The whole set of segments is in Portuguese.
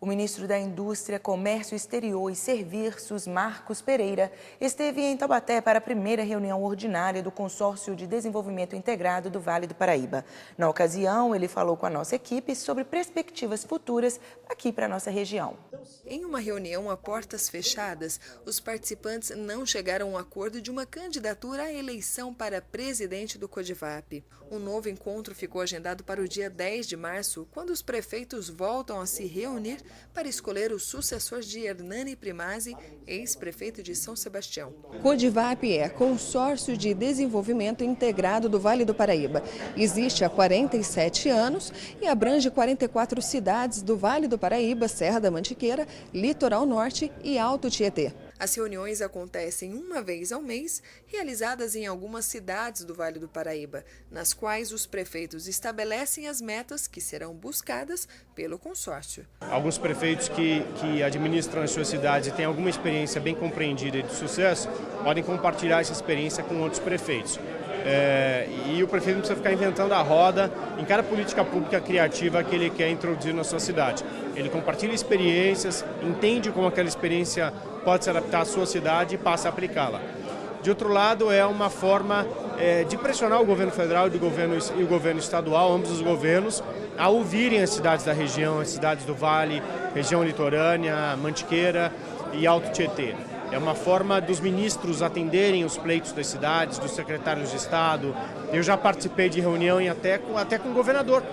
ministro da Indústria, Comércio Exterior e Serviços, Marcos Pereira, esteve em Taubaté para a primeira reunião ordinária do Consórcio de Desenvolvimento Integrado do Vale do Paraíba. Na ocasião, ele falou com a nossa equipe sobre perspectivas futuras aqui para a nossa região. Em uma reunião a portas fechadas, os participantes não chegaram a um acordo de uma candidatura à eleição para presidente do CODIVAP. Um novo encontro ficou agendado para o dia 10 de março, quando os prefeitos voltam a se reunir para escolher o sucessor de Hernani Primazzi, ex-prefeito de São Sebastião. CODIVAP é Consórcio de Desenvolvimento Integrado do Vale do Paraíba. Existe há 47 anos e abrange 44 cidades do Vale do Paraíba, Serra da Mantiqueira, Litoral Norte e Alto Tietê. As reuniões acontecem uma vez ao mês, realizadas em algumas cidades do Vale do Paraíba, nas quais os prefeitos estabelecem as metas que serão buscadas pelo consórcio. Alguns prefeitos que administram as suas cidades e têm alguma experiência bem compreendida e de sucesso, podem compartilhar essa experiência com outros prefeitos. E o prefeito não precisa ficar inventando a roda em cada política pública criativa que ele quer introduzir na sua cidade. Ele compartilha experiências, entende como aquela experiência pode se adaptar à sua cidade e passa a aplicá-la. De outro lado, é uma forma de pressionar o governo federal e o governo estadual, ambos os governos, a ouvirem as cidades da região, as cidades do Vale, região litorânea, Mantiqueira e Alto Tietê. É uma forma dos ministros atenderem os pleitos das cidades, dos secretários de Estado. Eu já participei de reunião e até com o governador.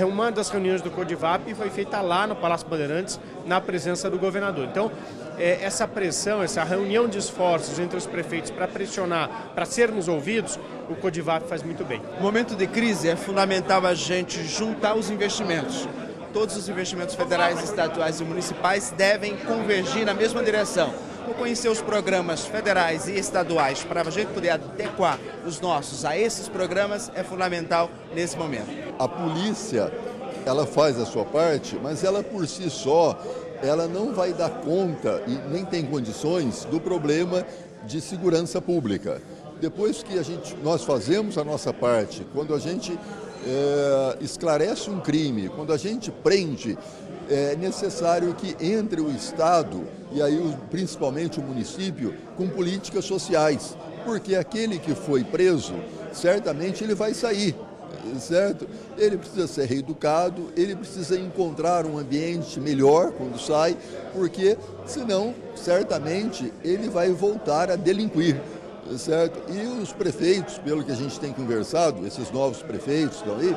Uma das reuniões do CODIVAP foi feita lá no Palácio Bandeirantes, na presença do governador. Então, essa pressão, essa reunião de esforços entre os prefeitos para pressionar, para sermos ouvidos, o CODIVAP faz muito bem. No momento de crise é fundamental a gente juntar os investimentos. Todos os investimentos federais, estaduais e municipais devem convergir na mesma direção. Por conhecer os programas federais e estaduais para a gente poder adequar os nossos a esses programas é fundamental nesse momento. A polícia, ela faz a sua parte, mas ela por si só, ela não vai dar conta e nem tem condições do problema de segurança pública. Depois que nós fazemos a nossa parte, quando a gente esclarece um crime, quando a gente prende, é necessário que entre o Estado e aí principalmente o município com políticas sociais, porque aquele que foi preso, certamente ele vai sair, certo? Ele precisa ser reeducado, ele precisa encontrar um ambiente melhor quando sai, porque senão, certamente, ele vai voltar a delinquir. Certo? E os prefeitos, pelo que a gente tem conversado, esses novos prefeitos que estão aí,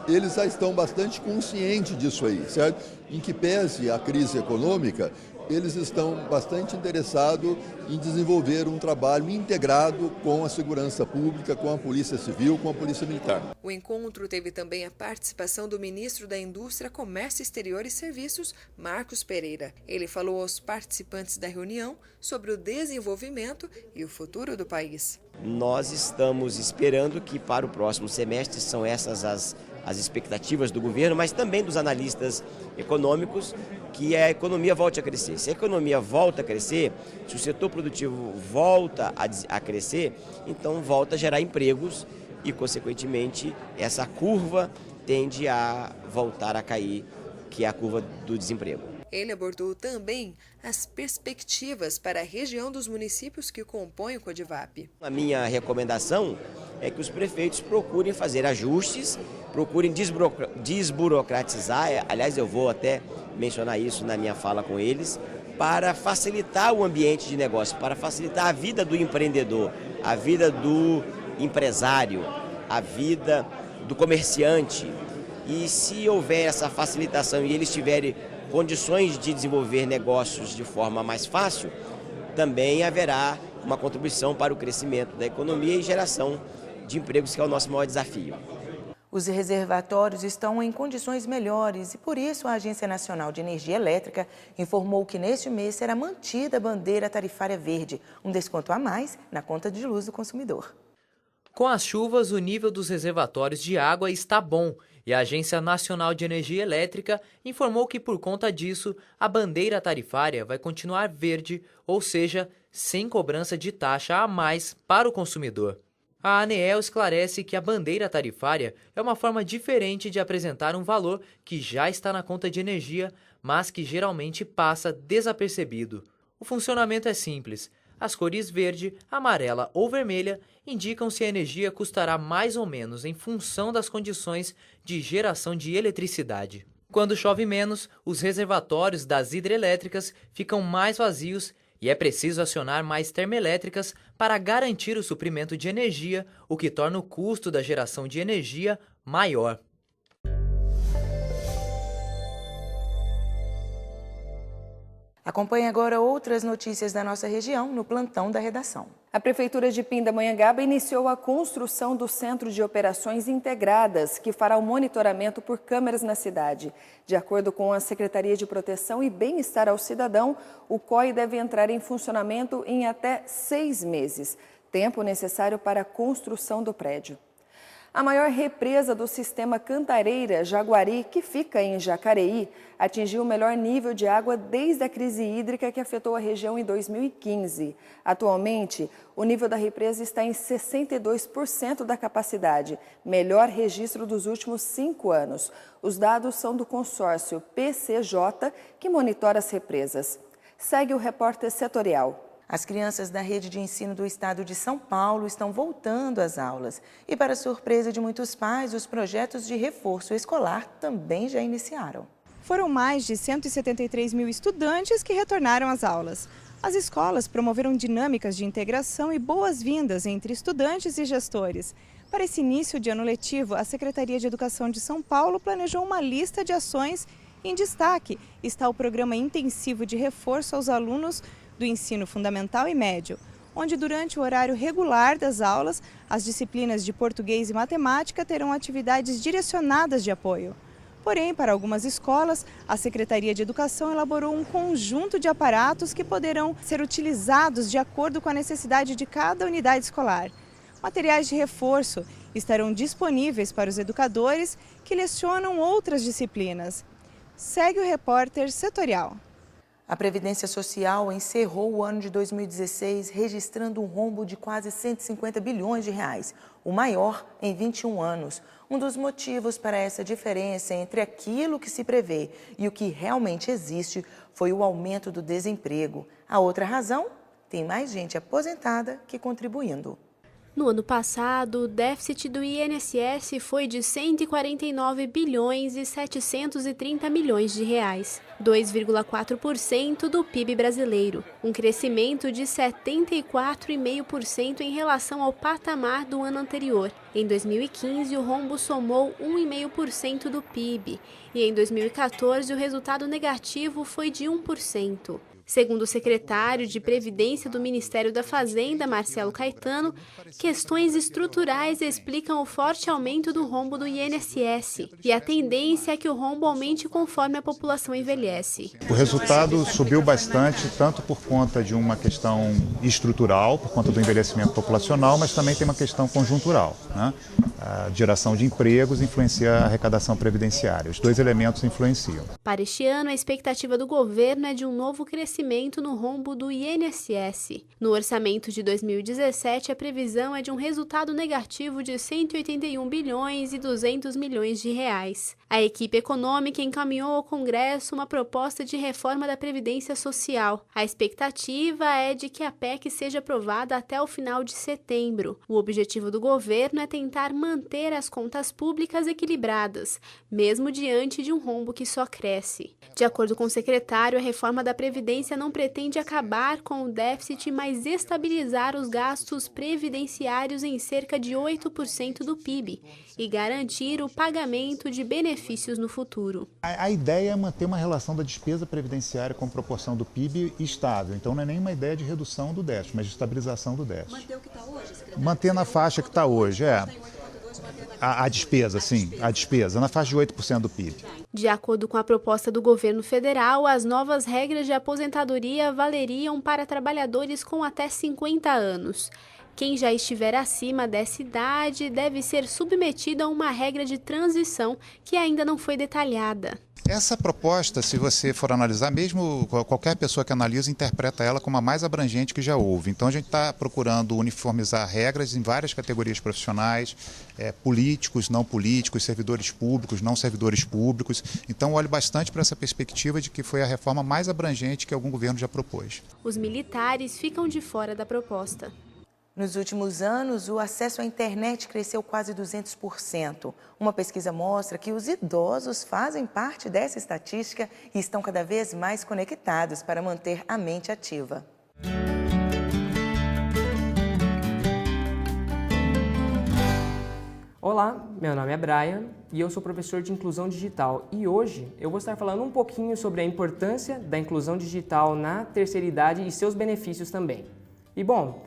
eles já estão bastante conscientes disso aí, certo? Em que pese a crise econômica, eles estão bastante interessados em desenvolver um trabalho integrado com a segurança pública, com a Polícia Civil, com a Polícia Militar. O encontro teve também a participação do ministro da Indústria, Comércio Exterior e Serviços, Marcos Pereira. Ele falou aos participantes da reunião sobre o desenvolvimento e o futuro do país. Nós estamos esperando que para o próximo semestre, são essas as expectativas do governo, mas também dos analistas econômicos, que a economia volte a crescer. Se a economia volta a crescer, se o setor produtivo volta a crescer, então volta a gerar empregos e, consequentemente, essa curva tende a voltar a cair, que é a curva do desemprego. Ele abordou também as perspectivas para a região dos municípios que compõem o CODIVAP. A minha recomendação é que os prefeitos procurem fazer ajustes, procurem desburocratizar, aliás, eu vou até mencionar isso na minha fala com eles, para facilitar o ambiente de negócio, para facilitar a vida do empreendedor, a vida do empresário, a vida do comerciante. E se houver essa facilitação e eles tiverem condições de desenvolver negócios de forma mais fácil, também haverá uma contribuição para o crescimento da economia e geração de empregos, que é o nosso maior desafio. Os reservatórios estão em condições melhores e, por isso, a Agência Nacional de Energia Elétrica informou que neste mês será mantida a bandeira tarifária verde, um desconto a mais na conta de luz do consumidor. Com as chuvas, o nível dos reservatórios de água está bom e a Agência Nacional de Energia Elétrica informou que, por conta disso, a bandeira tarifária vai continuar verde, ou seja, sem cobrança de taxa a mais para o consumidor. A ANEEL esclarece que a bandeira tarifária é uma forma diferente de apresentar um valor que já está na conta de energia, mas que geralmente passa desapercebido. O funcionamento é simples. As cores verde, amarela ou vermelha indicam se a energia custará mais ou menos em função das condições de geração de eletricidade. Quando chove menos, os reservatórios das hidrelétricas ficam mais vazios e é preciso acionar mais termoelétricas para garantir o suprimento de energia, o que torna o custo da geração de energia maior. Acompanhe agora outras notícias da nossa região no plantão da redação. A Prefeitura de Pindamonhangaba iniciou a construção do Centro de Operações Integradas, que fará o monitoramento por câmeras na cidade. De acordo com a Secretaria de Proteção e Bem-Estar ao Cidadão, o COI deve entrar em funcionamento em até 6 meses, tempo necessário para a construção do prédio. A maior represa do sistema Cantareira Jaguari, que fica em Jacareí, atingiu o melhor nível de água desde a crise hídrica que afetou a região em 2015. Atualmente, o nível da represa está em 62% da capacidade, melhor registro dos últimos 5 anos. Os dados são do consórcio PCJ, que monitora as represas. Segue o repórter setorial. As crianças da rede de ensino do estado de São Paulo estão voltando às aulas. E, para surpresa de muitos pais, os projetos de reforço escolar também já iniciaram. Foram mais de 173 mil estudantes que retornaram às aulas. As escolas promoveram dinâmicas de integração e boas-vindas entre estudantes e gestores. Para esse início de ano letivo, a Secretaria de Educação de São Paulo planejou uma lista de ações. Em destaque está o programa intensivo de reforço aos alunos do ensino fundamental e médio, onde durante o horário regular das aulas, as disciplinas de português e matemática terão atividades direcionadas de apoio. Porém, para algumas escolas, a Secretaria de Educação elaborou um conjunto de aparatos que poderão ser utilizados de acordo com a necessidade de cada unidade escolar. Materiais de reforço estarão disponíveis para os educadores que lecionam outras disciplinas. Segue o repórter setorial. A Previdência Social encerrou o ano de 2016 registrando um rombo de quase 150 bilhões de reais, o maior em 21 anos. Um dos motivos para essa diferença entre aquilo que se prevê e o que realmente existe foi o aumento do desemprego. A outra razão? Tem mais gente aposentada que contribuindo. No ano passado, o déficit do INSS foi de 149 bilhões e 730 milhões de reais, 2,4% do PIB brasileiro, um crescimento de 74,5% em relação ao patamar do ano anterior. Em 2015, o rombo somou 1,5% do PIB e em 2014 o resultado negativo foi de 1%. Segundo o secretário de Previdência do Ministério da Fazenda, Marcelo Caetano, questões estruturais explicam o forte aumento do rombo do INSS e a tendência é que o rombo aumente conforme a população envelhece. O resultado subiu bastante, tanto por conta de uma questão estrutural, por conta do envelhecimento populacional, mas também tem uma questão conjuntural, né? A geração de empregos influencia a arrecadação previdenciária. Os dois elementos influenciam. Para este ano, a expectativa do governo é de um novo crescimento no rombo do INSS. No orçamento de 2017, a previsão é de um resultado negativo de 181 bilhões e 200 milhões de reais. A equipe econômica encaminhou ao Congresso uma proposta de reforma da Previdência Social. A expectativa é de que a PEC seja aprovada até o final de setembro. O objetivo do governo é tentar manter as contas públicas equilibradas, mesmo diante de um rombo que só cresce. De acordo com o secretário, a reforma da Previdência não pretende acabar com o déficit, mas estabilizar os gastos previdenciários em cerca de 8% do PIB e garantir o pagamento de benefícios no futuro. A ideia é manter uma relação da despesa previdenciária com proporção do PIB estável. Então não é nenhuma ideia de redução do déficit, mas de estabilização do déficit. Manter o que está hoje, secretário? Manter na faixa que está hoje, A despesa, sim, a despesa, na faixa de 8% do PIB. De acordo com a proposta do governo federal, as novas regras de aposentadoria valeriam para trabalhadores com até 50 anos. Quem já estiver acima dessa idade deve ser submetido a uma regra de transição que ainda não foi detalhada. Essa proposta, se você for analisar, mesmo qualquer pessoa que analisa, interpreta ela como a mais abrangente que já houve. Então a gente está procurando uniformizar regras em várias categorias profissionais, políticos, não políticos, servidores públicos, não servidores públicos. Então olho bastante para essa perspectiva de que foi a reforma mais abrangente que algum governo já propôs. Os militares ficam de fora da proposta. Nos últimos anos, o acesso à internet cresceu quase 200%. Uma pesquisa mostra que os idosos fazem parte dessa estatística e estão cada vez mais conectados para manter a mente ativa. Olá, meu nome é Brian e eu sou professor de inclusão digital e hoje eu vou estar falando um pouquinho sobre a importância da inclusão digital na terceira idade e seus benefícios também. E bom,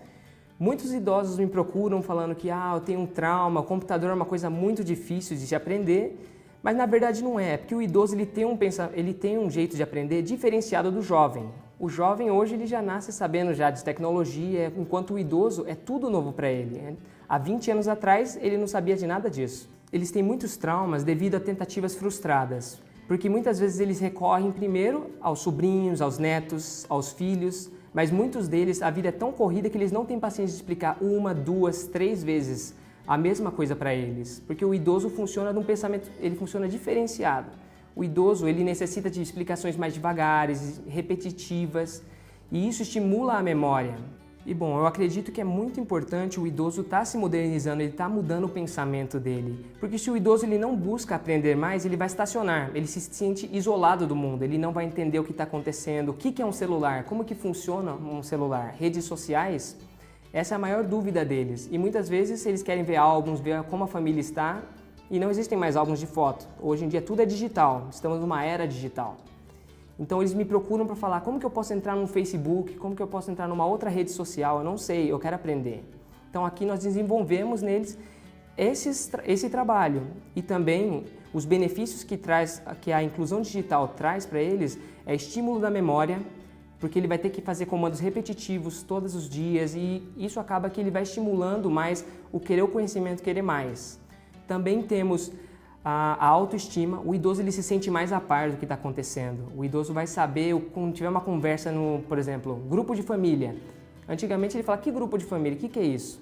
muitos idosos me procuram falando que eu tenho um trauma, o computador é uma coisa muito difícil de se aprender, mas na verdade não é, porque o idoso ele tem um jeito de aprender diferenciado do jovem. O jovem hoje ele já nasce sabendo já de tecnologia, enquanto o idoso é tudo novo para ele. Há 20 anos atrás ele não sabia de nada disso. Eles têm muitos traumas devido a tentativas frustradas, porque muitas vezes eles recorrem primeiro aos sobrinhos, aos netos, aos filhos, mas muitos deles, a vida é tão corrida que eles não têm paciência de explicar 1, 2, 3 vezes a mesma coisa para eles. Porque o idoso funciona num pensamento, ele funciona diferenciado. O idoso, ele necessita de explicações mais devagares, repetitivas, e isso estimula a memória. E bom, eu acredito que é muito importante o idoso estar se modernizando, ele está mudando o pensamento dele. Porque se o idoso ele não busca aprender mais, ele vai estacionar, ele se sente isolado do mundo, ele não vai entender o que está acontecendo, o que é um celular, como que funciona um celular, redes sociais. Essa é a maior dúvida deles. E muitas vezes eles querem ver álbuns, ver como a família está, e não existem mais álbuns de foto. Hoje em dia tudo é digital, estamos numa era digital. Então eles me procuram para falar como que eu posso entrar no Facebook, como que eu posso entrar numa outra rede social, eu não sei, eu quero aprender. Então aqui nós desenvolvemos neles esse trabalho e também os benefícios que a inclusão digital traz para eles é estímulo da memória, porque ele vai ter que fazer comandos repetitivos todos os dias e isso acaba que ele vai estimulando mais o querer o conhecimento, querer mais. Também temos a autoestima, o idoso ele se sente mais a par do que está acontecendo. O idoso vai saber, quando tiver uma conversa no, por exemplo, grupo de família. Antigamente ele fala, que grupo de família, o que é isso?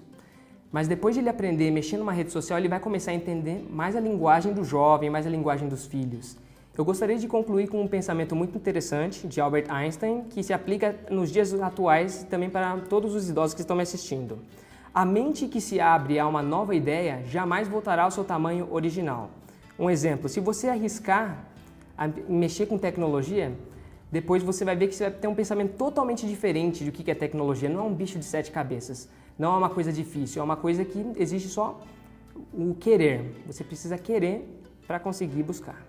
Mas depois de ele aprender a mexer numa rede social, ele vai começar a entender mais a linguagem do jovem, mais a linguagem dos filhos. Eu gostaria de concluir com um pensamento muito interessante de Albert Einstein, que se aplica nos dias atuais e também para todos os idosos que estão me assistindo. A mente que se abre a uma nova ideia jamais voltará ao seu tamanho original. Um exemplo, se você arriscar a mexer com tecnologia, depois você vai ver que você vai ter um pensamento totalmente diferente do que é tecnologia. Não é um bicho de 7 cabeças, não é uma coisa difícil, é uma coisa que exige só o querer. Você precisa querer para conseguir buscar.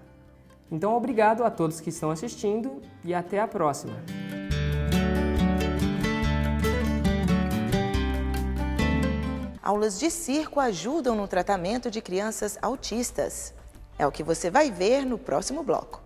Então, obrigado a todos que estão assistindo e até a próxima. Aulas de circo ajudam no tratamento de crianças autistas. É o que você vai ver no próximo bloco.